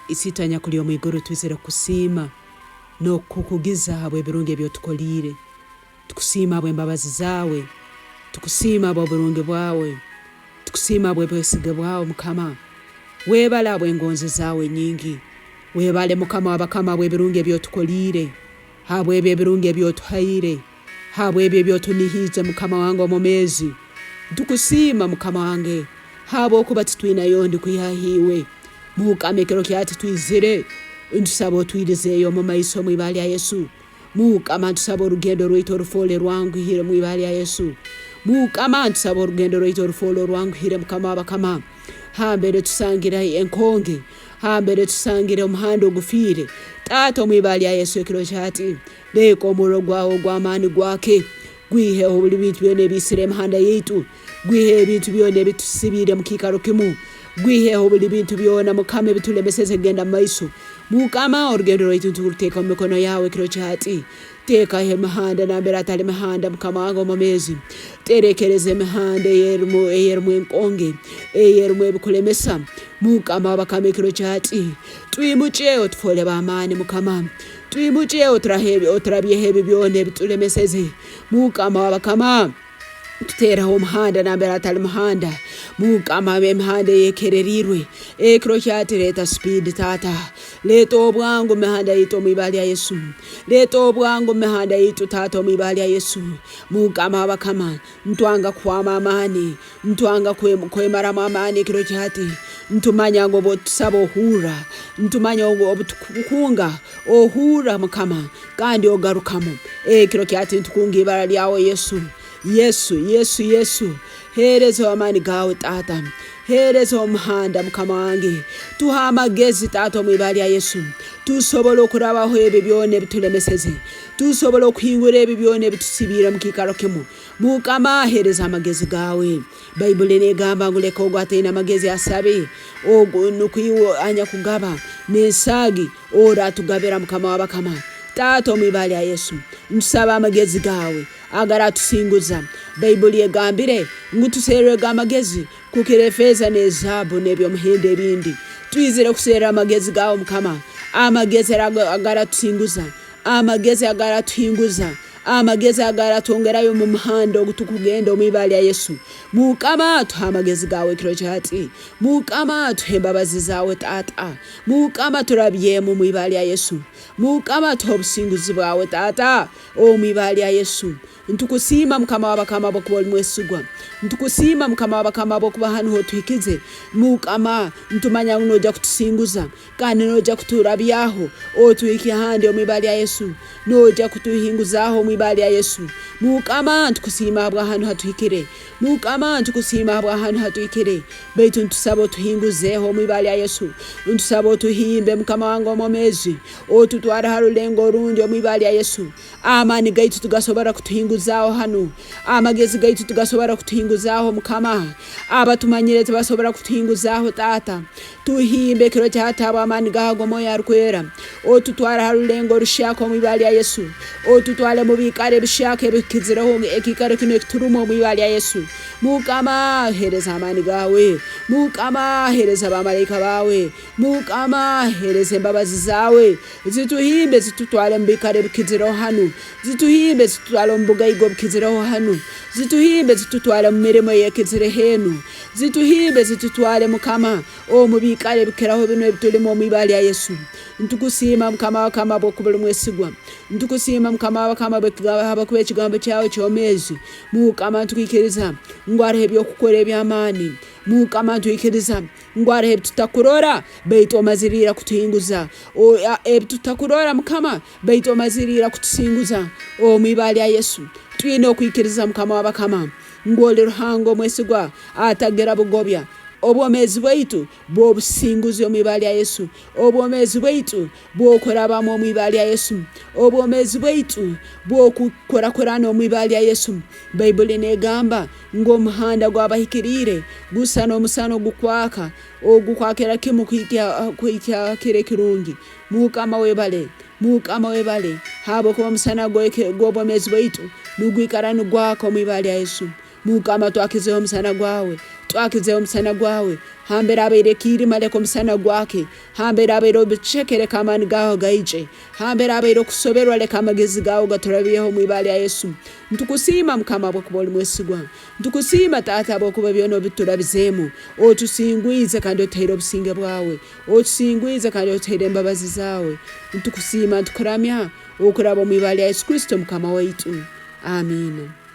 isitanya kuli omwiguru twizire kusima no kukugiza habwe birunge byo tukolire tukusima habwe mbabazi zawe tukusima habwe birunge bwawe tukusima habwe bwesige bwawe mukama webala habwe ngonzi zawe nyingi webale mukama wabakama habwe birunge byo tukolire habwe birunge byo tuhaire habwe byo tunihize mukama wangu omumezi tukusima mukama wange habo kuba twina yondi kuyahiwe mukamekero kyati twizire ntusabo twirizeyo mu maiso mwibali ya Yesu mukama ntusabo urugendo rwito rufole rwangu hire mwibali ya Yesu mukama ntusabo urugendo rwito rufole rwangu hire mukama wabakama hambere tusangira enkonge hambere tusangira umuhando gufire tato mwibali ya Yesu ekiro kyati leko murogwaho gwamani gwake gwihe obuli bintu byone bisire mhanda yitu gwihe ibintu byone bitusibire mukikaro kimu gwihe obuli bintu byona mukame bitulemeseze genda maiso mukama urugendo rwaitu turuteka mu mikono yawe kiro cyati teka he mahanda nambera atali mahanda mukama wangu mumezi terekereze mahanda yermu enkonge yermu bikulemesa mukama bakame kiro cyati twimuche otfole bamani mukama twimuche otrahebe otrabyehe byone bitulemeseze mukama wabakama Nteraho mhanda nambera atali mhanda mukama mhanda yekererirwe ekiro kyati leta speed tata leto obwangu mhanda yito mwibali ya Yesu leto obwangu mhanda yito tata mwibali ya Yesu mukama bakama ntwanga kwama amani ntwanga kwemara amani ekiro kyati ntumanya ngo botusabo hura ntumanya ngo obutukunga ohura mukama kandi ogarukamo ekiro kyati ntukunga ibara lyawe Yesu herezo amani gawe tata herezo mhanda mukama wange tuhamagezi tata mwibali ya Yesu tusobolo kurabaho ebe byone bitulemeseze tusobolo kwingura ebe byone bitusibira mukikaro kemu mukama hereza amagezi gawe Bible negamba nguleko gwatena amagezi asabe nukuyiwo anya kugaba nesagi ora tugabera mukama wabakama tato mwibali ya Yesu nsaba amagezi gawe agara tusinguza Bible yegambire ngutuserega amagezi kukirefeza nezabu nebyo muhinde bindi twizire kusera amagezi gawe mukama amagezi agara tusinguza amagezi agara tuhinguza amagezi agara tongerayo mu muhando gutukugenda mwibali ya Yesu mukama tuhamagezi gawe kiro cyati mukama tuhembabazi zawe tata mukama turabye mu mwibali ya Yesu mukama tuhobusinguzi bwawe tata o mwibali ya Yesu ntukusima mukama wabakama bokuboli mwesugwa ntukusima mukama wabakama bokuba hanu ho twikize mukama ntumanya unoja kutusinguza kandi noja kuturabyaho o twiki hande mwibali ya Yesu noja kutuhinguzaho mwibali ya Yesu mukama ntukusima bwa hanu hatuhikire mukama ntukusima bwa hanu hatuhikire baitu ntusabo tuhinguzeho mwibali ya Yesu ntusabo tuhimbe mukama wangu omomezi o tutwara harulengo rundi mwibali ya Yesu amani gaitu tugasobara kutuhinguzaho hanu amagezi gaitu tugasobara kutuhinguzaho mukama abatumanyirete basobara kutuhinguzaho tata tuhimbe kiro cyata abamani gahago moya rukwera o tutwara harulengo rushako mwibali ya Yesu o tutwale mubikare bishake bikiziraho ekikare kino turumo mwibali ya Yesu mukama hereza amani gawe mukama hereza abamarika bawe mukama hereza mbabazi zawe zituhimbe zitutwale mbikare bikiziraho hanu zituhimbe zitutwale mbuga igo bikiziraho hanu zituhimbe zitutwale mumirimo yekizire henu zituhimbe zitutwale mukama o mubikare bikeraho bino bitulimo mwibali ya Yesu ntukusima mukama wakama bokubuli mwesigwa ntukusima mukama wakama bakaba kube kigambo cyawe cyomezi mukama ntukikiriza ngware hebyo kukore byamani mukama ntukikiriza ngware hebyo tutakurora beito mazirira kutuhinguza o tutakurora mukama beito mazirira kutusinguza o mwibali ya Yesu twino kwikiriza mukama wabakama ngole ruhango mwesigwa atagera bugobya obwomezi bwaitu bwo businguzi mwibali ya Yesu obwomezi bwaitu bwo korabamo mwibali ya Yesu obwomezi bwaitu bwo kukorakorana mwibali ya Yesu Bible negamba ngo muhanda gwabahikirire gusa no musano gukwaka ogukwakera kimu kwikya kire kirungi mukama webale habo ko musana gwobwomezi bwaitu nugwikarana gwako mwibali ya Yesu mukama twakizeho musana gwawe, twakizeho musana gwawe, hambere abere kirima leko musana gwake, hambere abere obucekere kamani gaho gaije, hambere abere kusoberwa leka amagezi gaho gaturabiyeho mwibali ya Yesu. Ntukusima mukama bw'okuboli mwesigwa, ntukusima Taata bw'okuba byono biturabizemu, otusingwize kandi otere obusinge bwawe, otusingwize kandi otere embabazi zawe. Ntukusima ntukuramya okuraba mwibali ya Yesu Kristo mukama waitu. Amen.